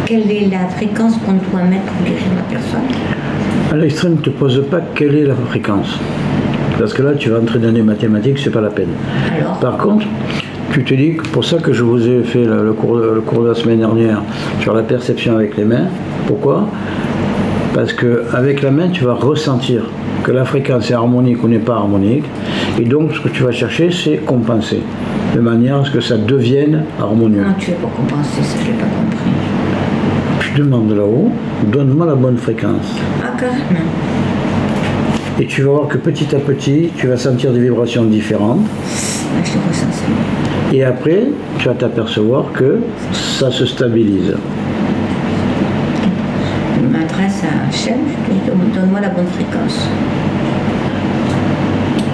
quelle est la fréquence qu'on doit mettre pour guérir la personne. À l'extrême, ne te pose pas quelle est la fréquence. Parce que là, tu vas entrer dans les mathématiques, c'est pas la peine. Alors, par contre, tu te dis que pour ça que je vous ai fait le cours de la semaine dernière sur la perception avec les mains. Pourquoi? Parce qu'avec la main, tu vas ressentir que la fréquence est harmonique ou n'est pas harmonique. Et donc, ce que tu vas chercher, c'est compenser. De manière à ce que ça devienne harmonieux. comment tu fais pour compenser ça? Je l'ai pas compris. Tu demandes là-haut, donne-moi la bonne fréquence. Ah, carrément. Et tu vas voir que petit à petit, tu vas sentir des vibrations différentes. Ah, je le ressens ça. Et après, tu vas t'apercevoir que ça se stabilise. Je m'adresse à Hachem, je lui dis donne-moi la bonne fréquence.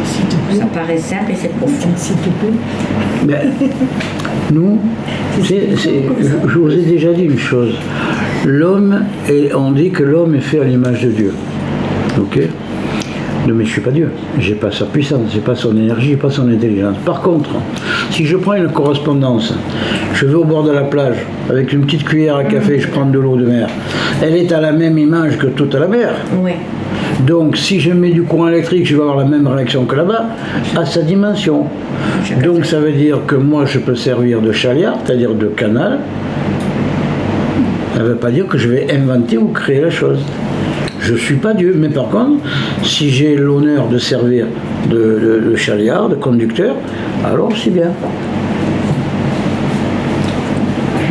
S'il te plaît. Ça paraît simple et c'est profond. S'il te plaît. Mais nous, je vous ai déjà dit une chose. L'homme, on dit que l'homme est fait à l'image de Dieu. Ok? Non, mais je ne suis pas Dieu. Je n'ai pas sa puissance, je n'ai pas son énergie, je n'ai pas son intelligence. Par contre, si je prends une correspondance, je vais au bord de la plage, avec une petite cuillère à café, je prends de l'eau de mer. Elle est à la même image que toute la mer. Oui. Donc, si je mets du courant électrique, je vais avoir la même réaction que là-bas, à sa dimension. Donc, ça veut dire que moi, je peux servir de chaliard, c'est-à-dire de canal. Ça ne veut pas dire que je vais inventer ou créer la chose. Je ne suis pas Dieu, mais par contre, si j'ai l'honneur de servir de chaliard, de conducteur, alors c'est bien.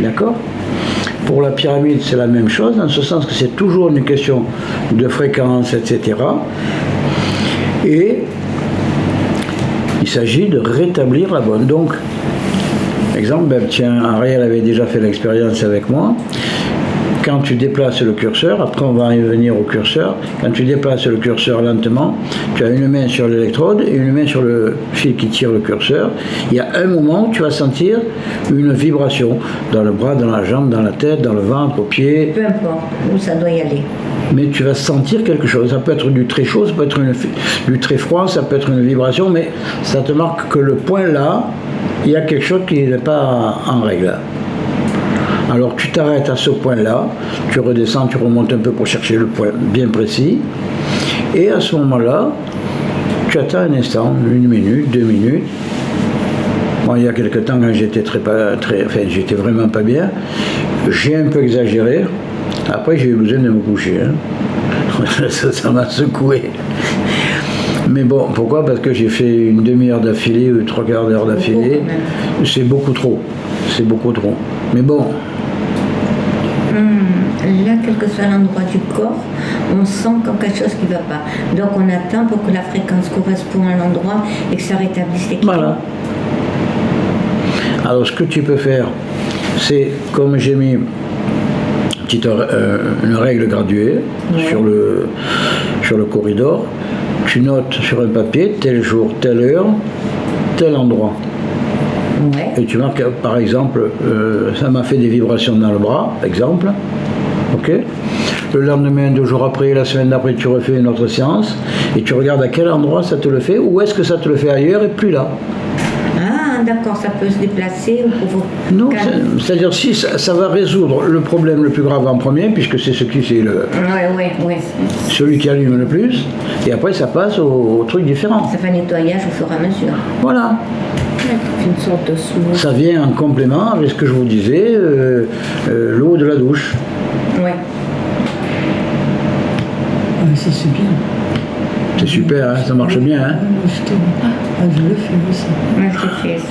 D'accord? Pour la pyramide, c'est la même chose, en ce sens que c'est toujours une question de fréquence, etc. Et il s'agit de rétablir la bonne. Donc, exemple, tiens, Ariel avait déjà fait l'expérience avec moi. Quand tu déplaces le curseur, après on va y venir au curseur, quand tu déplaces le curseur lentement, tu as une main sur l'électrode et une main sur le fil qui tire le curseur. Il y a un moment où tu vas sentir une vibration dans le bras, dans la jambe, dans la tête, dans le ventre, au pied. Peu importe où ça doit y aller. Mais tu vas sentir quelque chose. Ça peut être du très chaud, ça peut être du très froid, ça peut être une vibration, mais ça te marque que le point là, il y a quelque chose qui n'est pas en règle. Alors tu t'arrêtes à ce point-là, tu redescends, tu remontes un peu pour chercher le point bien précis, et à ce moment-là, tu attends un instant, 1 minute, 2 minutes. Moi, il y a quelque temps, quand j'étais j'étais vraiment pas bien, j'ai un peu exagéré. Après, j'ai eu besoin de me coucher. Hein. Ça m'a secoué. Mais bon, pourquoi? Parce que j'ai fait une demi-heure d'affilée ou 3/4 d'heure d'affilée. C'est beaucoup trop. C'est beaucoup trop. Mais bon. Là, quel que soit l'endroit du corps, on sent comme quelque chose qui ne va pas. Donc on attend pour que la fréquence corresponde à l'endroit et que ça rétablisse l'équilibre. Voilà. Alors ce que tu peux faire, c'est comme j'ai mis une règle graduée sur le corridor, tu notes sur un papier tel jour, telle heure, tel endroit. Ouais. Et tu marques, par exemple, ça m'a fait des vibrations dans le bras, exemple. Ok. Le lendemain, 2 jours après, la semaine d'après, tu refais une autre séance et tu regardes à quel endroit ça te le fait, ou est-ce que ça te le fait ailleurs et plus là. Ah, d'accord, ça peut se déplacer ou pour vous. Non, c'est-à-dire si ça va résoudre le problème le plus grave en premier, puisque c'est Ouais. celui qui allume le plus, et après ça passe au truc différent. Ça fait un nettoyage au fur et à mesure. Voilà. Une sorte d'osmose. Ça vient en complément avec ce que je vous disais, l'eau de la douche. Ouais. C'est ça c'est bien. C'est super, hein, ça marche bien. Hein. Je le fais aussi. Moi, je fais ça.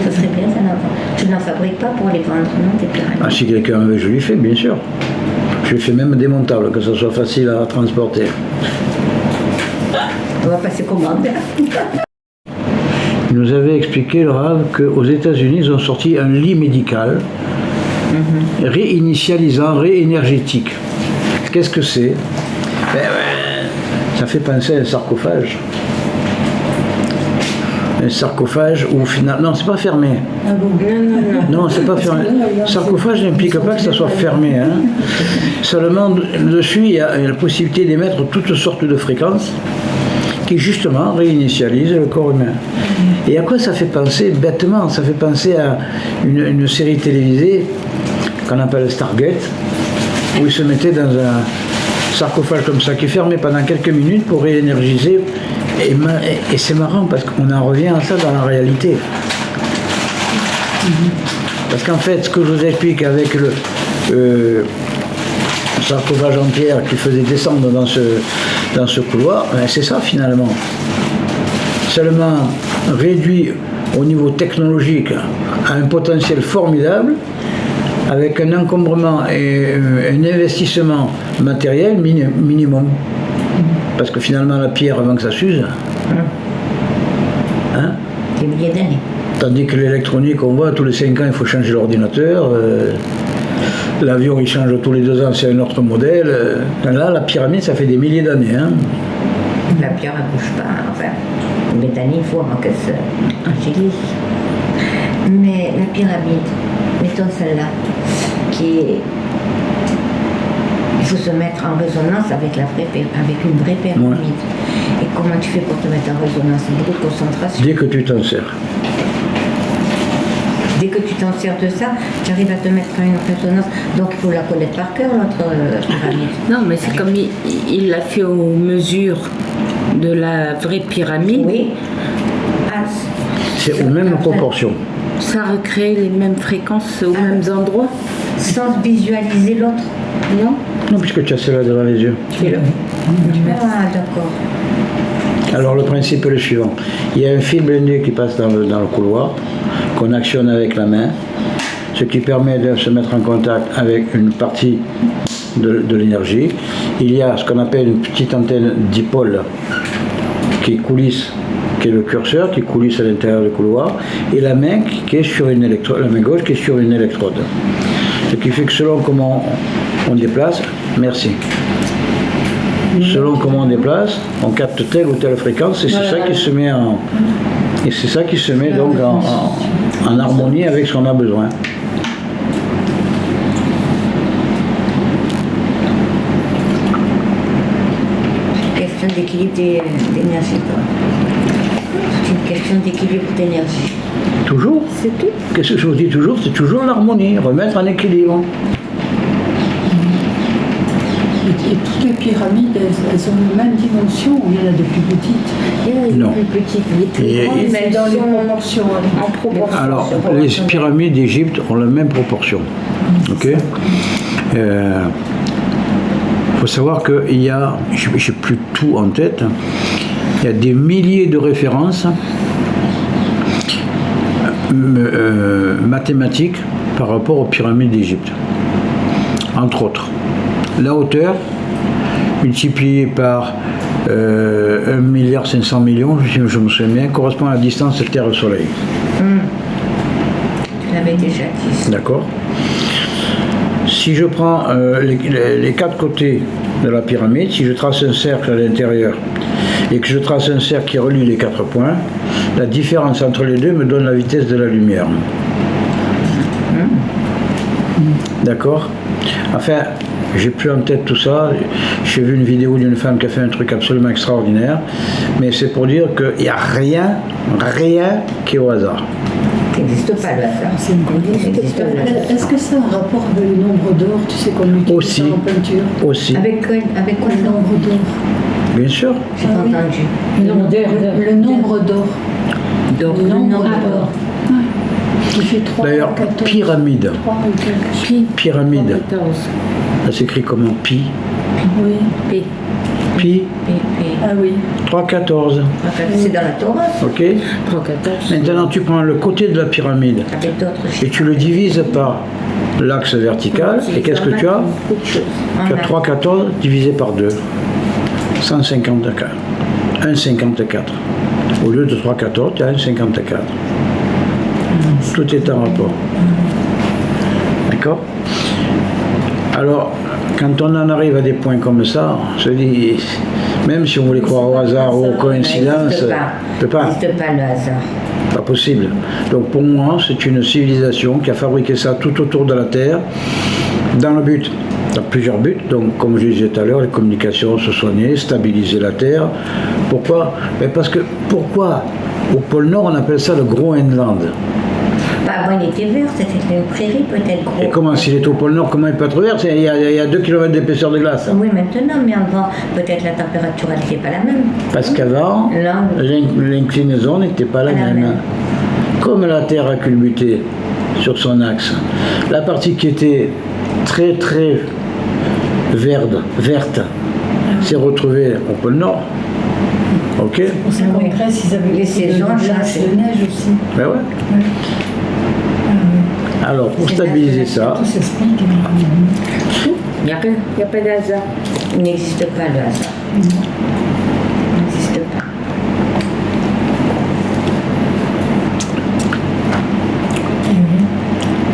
Ça serait bien, ça n'en. Tu n'en fabriques pas pour les vendre, non, tes pyramides? Ah, si quelqu'un veut, je lui fais, bien sûr. Je lui fais même démontable, que ce soit facile à transporter. On va passer commande. Il nous avait expliqué, le Rav, qu'aux États-Unis, ils ont sorti un lit médical réinitialisant, réénergétique. Qu'est-ce que c'est? Ça fait penser à un sarcophage. Un sarcophage où finalement... Non, c'est pas fermé. Ah bon? Non, c'est pas fermé. Sarcophage n'implique pas que ça soit fermé. Hein. Seulement, dessus, il y a la possibilité d'émettre toutes sortes de fréquences qui, justement, réinitialisent le corps humain. Et à quoi ça fait penser? Bêtement, ça fait penser à une série télévisée qu'on appelle Stargate, où ils se mettaient dans un sarcophage comme ça, qui est fermé pendant quelques minutes pour réénergiser. Et c'est marrant parce qu'on en revient à ça dans la réalité. Parce qu'en fait, ce que je vous explique avec le sarcophage en pierre qui faisait descendre dans ce couloir, ben c'est ça finalement. Seulement réduit au niveau technologique à un potentiel formidable, avec un encombrement et un investissement matériel minimum. Parce que finalement, la pierre, avant que ça s'use, hein? Des milliers d'années. Tandis que l'électronique, on voit, tous les 5 ans, il faut changer l'ordinateur. L'avion, il change tous les 2 ans, c'est un autre modèle. Là, la pyramide, ça fait des milliers d'années. Hein? La pierre, elle ne bouge pas. Enfin, combien d'années il faut avant qu'elle se angélise. Mais la pyramide, mettons celle-là, qui est... Il faut se mettre en résonance avec une vraie pyramide. Ouais. Et comment tu fais pour te mettre en résonance? Beaucoup de concentration. Dès que tu t'en sers. Dès que tu t'en sers de ça, tu arrives à te mettre en une résonance. Donc il faut la connaître par cœur, l'autre pyramide. Non, mais c'est comme il l'a fait aux mesures de la vraie pyramide. Oui. Ah, c'est aux mêmes proportions. Ça recrée les mêmes fréquences aux mêmes endroits. Sans visualiser l'autre, non? Non, puisque tu as celle-là devant les yeux. Ah, d'accord. Alors le principe est le suivant. Il y a un fil blindé qui passe dans le couloir, qu'on actionne avec la main, ce qui permet de se mettre en contact avec une partie de l'énergie. Il y a ce qu'on appelle une petite antenne dipôle qui coulisse, qui est le curseur, qui coulisse à l'intérieur du couloir, et la main qui est sur une électrode, la main gauche qui est sur une électrode. Ce qui fait que selon comment on déplace, merci. Selon comment on déplace, on capte telle ou telle fréquence et c'est ça qui se met donc en harmonie avec ce qu'on a besoin. Question d'équilibre d'énergie. C'est une question d'équilibre d'énergie. Toujours. C'est tout. Qu'est-ce que je vous dis toujours? C'est toujours l'harmonie, remettre en équilibre. Et toutes les pyramides, elles ont les mêmes dimensions ou il y en a de plus petites? Il y en a Non. de plus petites, les plus grandes, mais elles dans les sont proportions. en proportion. Alors, les pyramides d'Égypte ont la même proportion. Ok. Faut savoir qu'il y a, je n'ai plus tout en tête, il y a des milliers de références mathématiques par rapport aux pyramides d'Égypte. Entre autres, la hauteur multipliée par 1,5 milliard, je me souviens bien, correspond à la distance Terre-Soleil. Tu l'avais déjà dit. D'accord. Si je prends les 4 côtés de la pyramide, si je trace un cercle à l'intérieur et que je trace un cercle qui relie les 4 points, la différence entre les deux me donne la vitesse de la lumière. D'accord. Enfin, j'ai plus en tête tout ça. J'ai vu une vidéo d'une femme qui a fait un truc absolument extraordinaire. Mais c'est pour dire qu'il n'y a rien qui est au hasard. Ça n'existe pas le hasard. Est-ce que ça a un rapport avec le nombre d'or, tu sais, qu'on utilise en peinture? Aussi. Avec quoi Le nombre d'or. Bien sûr. J'ai pas entendu. Le nombre d'or. Le nombre d'or. Qui fait 3, D'ailleurs, 14. pyramide. 3 ou 4. Pyramide. 14. Ça s'écrit comment? Pi. Oui. P. Pi. Ah oui. 3,14. C'est dans la Torah. Ok. 3,14. Maintenant, tu prends le côté de la pyramide Avec d'autres et chiffres. tu le divises par l'axe vertical. Et qu'est-ce que tu as? Tu as 3,14 divisé par 2. 154. 1,54. Au lieu de 3,14, tu as 1,54. Tout est en rapport. D'accord? Alors, quand on en arrive à des points comme ça, on se dit, même si on voulait croire au hasard ou aux coïncidences, on ne peut pas. n'existe pas le hasard. Pas possible. Donc pour moi, c'est une civilisation qui a fabriqué ça tout autour de la Terre, dans le but, dans plusieurs buts. Donc comme je disais tout à l'heure, les communications, se soigner, stabiliser la Terre. Pourquoi? Mais parce que, pourquoi au pôle Nord, on appelle ça le Groenland? Bah, avant, il était vert, c'était une prairie peut-être gros. Et comment, s'il est au pôle Nord, comment il peut être vert? Il y a 2 km d'épaisseur de glace. Oui, maintenant, mais avant, peut-être la température, elle n'était pas la même. Parce qu'avant, Là, l'inclinaison n'était pas la Pas la même. même. Comme la Terre a culbuté sur son axe, la partie qui était très très verte s'est retrouvée au pôle Nord. Ok? Pour ça qu'en Oui. Grèce, ils avaient Les beaucoup saisons de glace, changent. de neige aussi. Ben ouais. Ouais. Ah Alors, pour C'est stabiliser la- ça, oui. Tout s'explique. Il n'y a pas de hasard. il n'existe pas le hasard. Il n'existe pas.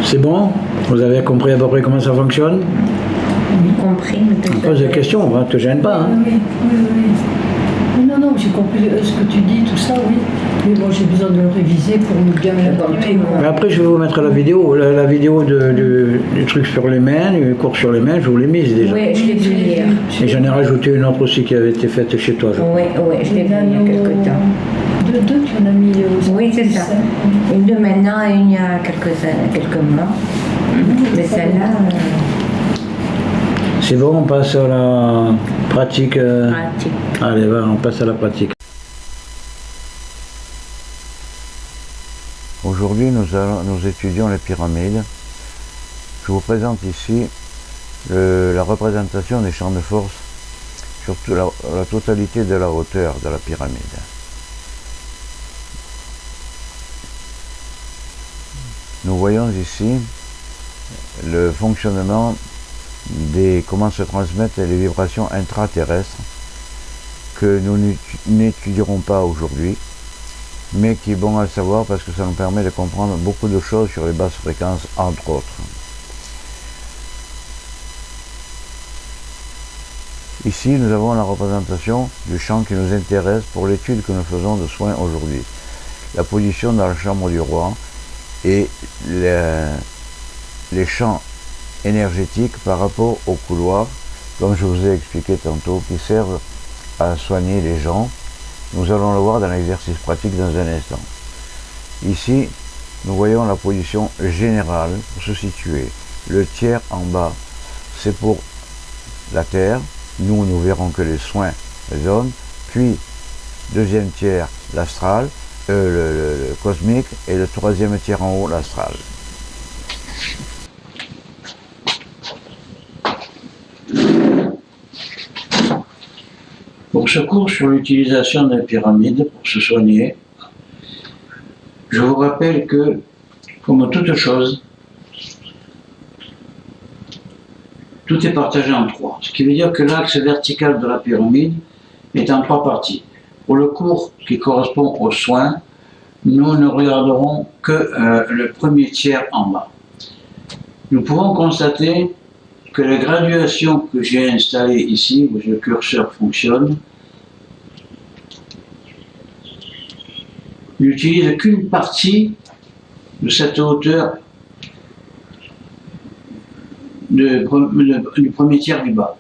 c'est bon? Vous avez compris à peu près comment ça fonctionne? Compris, mais On pose des questions, ne te gêne pas. Hein. Oui, oui, oui. Non, non, j'ai compris ce que tu dis, tout ça, oui. Mais bon, j'ai besoin de le réviser pour bien me l'imprimer. Mais après, je vais vous mettre la vidéo, la vidéo du truc sur les mains, du cours sur les mains, je vous l'ai mise déjà. Oui, je l'ai vu hier. Et j'en ai rajouté une autre aussi qui avait été faite chez toi, je crois. Oui, oui, je l'ai vu il y a quelque temps. Deux, tu en as mis aux Oui, c'est ça. Une de maintenant et une il y a quelques mois. Mais celle-là, C'est bon, on passe à la pratique. Pratique. Allez, va, on passe à la pratique. Aujourd'hui, nous étudions les pyramides. Je vous présente ici la représentation des champs de force sur la totalité de la hauteur de la pyramide. Nous voyons ici le fonctionnement comment se transmettent les vibrations intraterrestres que nous n'étudierons pas aujourd'hui, mais qui est bon à savoir parce que ça nous permet de comprendre beaucoup de choses sur les basses fréquences, entre autres. Ici, nous avons la représentation du champ qui nous intéresse pour l'étude que nous faisons de soins aujourd'hui. La position dans la chambre du roi et les champs énergétiques par rapport au couloir, comme je vous ai expliqué tantôt, qui servent à soigner les gens. Nous allons le voir dans l'exercice pratique dans un instant. Ici, nous voyons la position générale pour se situer. Le tiers en bas, c'est pour la Terre. Nous verrons que les soins, les hommes. Puis, deuxième tiers, l'astral, le cosmique. Et le troisième tiers en haut, l'astral. Pour ce cours sur l'utilisation des pyramides pour se soigner, je vous rappelle que, comme toute chose, tout est partagé en trois. Ce qui veut dire que l'axe vertical de la pyramide est en trois parties. Pour le cours qui correspond aux soins, nous ne regarderons que le premier tiers en bas. Nous pouvons constater que les graduations que j'ai installées ici, où le curseur fonctionne, n'utilisent qu'une partie de cette hauteur du premier tiers du bas.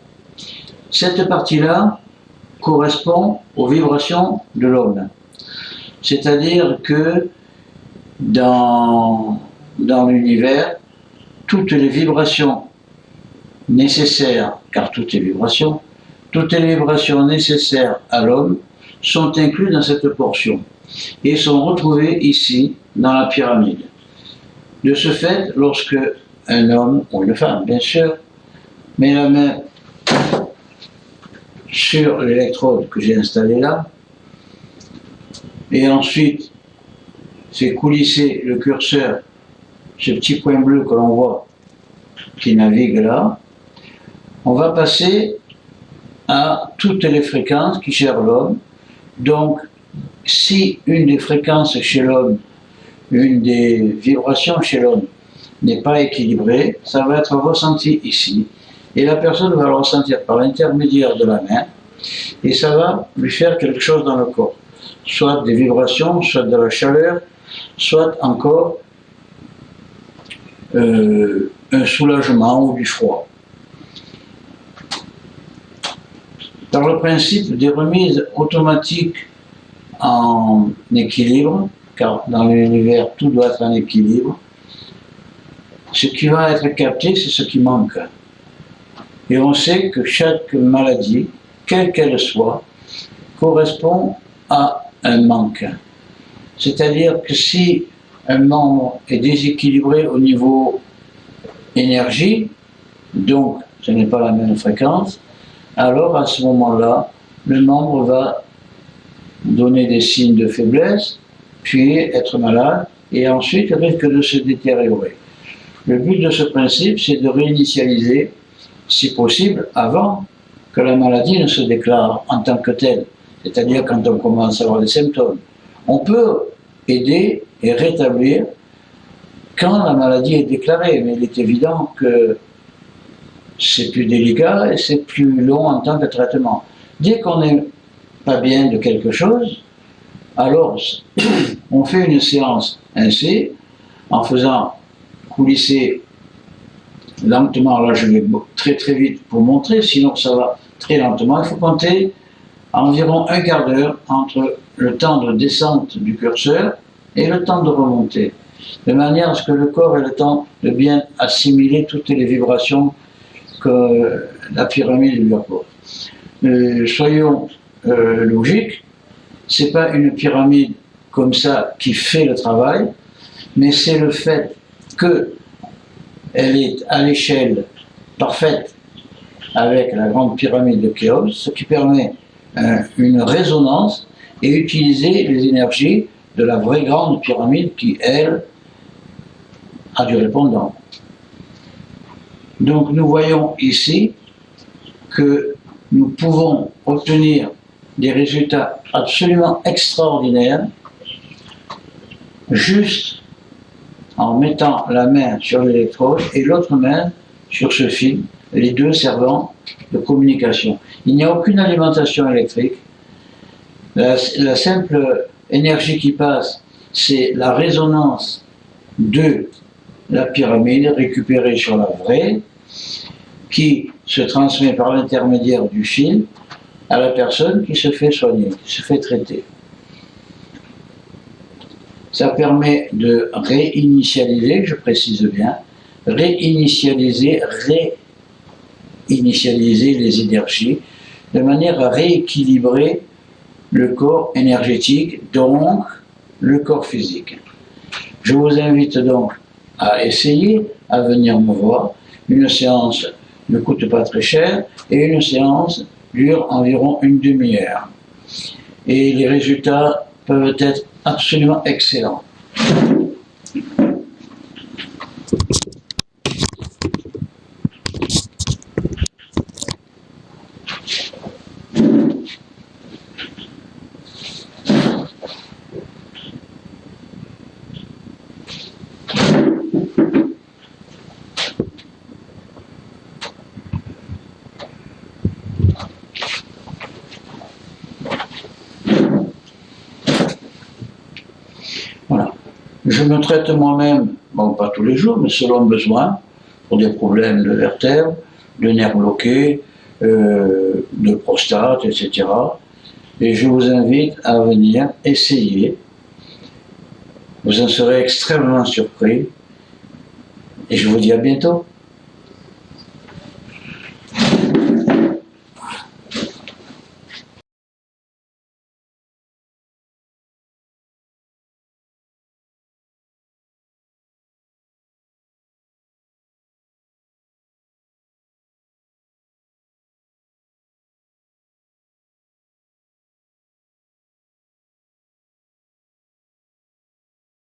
Cette partie-là correspond aux vibrations de l'homme. C'est-à-dire que dans l'univers, toutes les vibrations nécessaires, car tout est vibration, toutes les vibrations nécessaires à l'homme sont incluses dans cette portion et sont retrouvées ici dans la pyramide. De ce fait, lorsque un homme ou une femme, bien sûr, mets la main sur l'électrode que j'ai installée là, et ensuite, c'est coulisser le curseur, ce petit point bleu que l'on voit, qui navigue là. On va passer à toutes les fréquences qui gèrent l'homme. Donc, si une des fréquences chez l'homme, une des vibrations chez l'homme n'est pas équilibrée, ça va être ressenti ici. Et la personne va le ressentir par l'intermédiaire de la main, et ça va lui faire quelque chose dans le corps. Soit des vibrations, soit de la chaleur, soit encore un soulagement ou du froid. Par le principe des remises automatiques en équilibre, car dans l'univers tout doit être en équilibre, ce qui va être capté, c'est ce qui manque. Et on sait que chaque maladie, quelle qu'elle soit, correspond à un manque. C'est-à-dire que si un membre est déséquilibré au niveau énergie, donc ce n'est pas la même fréquence, alors à ce moment-là, le membre va donner des signes de faiblesse, puis être malade, et ensuite risque de se détériorer. Le but de ce principe, c'est de réinitialiser, si possible, avant que la maladie ne se déclare en tant que telle, c'est-à-dire quand on commence à avoir des symptômes. On peut aider et rétablir quand la maladie est déclarée, mais il est évident que c'est plus délicat et c'est plus long en tant que traitement. Dès qu'on n'est pas bien de quelque chose, alors on fait une séance ainsi, en faisant coulisser lentement, là je vais très très vite pour montrer, sinon ça va très lentement. Il faut compter environ un quart d'heure entre le temps de descente du curseur et le temps de remontée, de manière à ce que le corps ait le temps de bien assimiler toutes les vibrations que la pyramide lui apporte. Soyons logiques, c'est pas une pyramide comme ça qui fait le travail, mais c'est le fait qu'elle est à l'échelle parfaite avec la grande pyramide de Khéops, ce qui permet une résonance et utiliser les énergies de la vraie grande pyramide qui, elle, a du répondant. Donc nous voyons ici que nous pouvons obtenir des résultats absolument extraordinaires juste en mettant la main sur l'électrode et l'autre main sur ce fil, les deux servant de communication. Il n'y a aucune alimentation électrique. La simple énergie qui passe, c'est la résonance de la pyramide récupérée sur la vraie, qui se transmet par l'intermédiaire du fil à la personne qui se fait soigner, qui se fait traiter. Ça permet de réinitialiser, je précise bien, réinitialiser les énergies, de manière à rééquilibrer le corps énergétique, donc le corps physique. Je vous invite donc à essayer, à venir me voir. Une séance ne coûte pas très cher et une séance dure environ une demi-heure. Et les résultats peuvent être absolument excellents. Je me traite moi-même, bon pas tous les jours, mais selon besoin, pour des problèmes de vertèbres, de nerfs bloqués, de prostate, etc. Et je vous invite à venir essayer. Vous en serez extrêmement surpris. Et je vous dis à bientôt.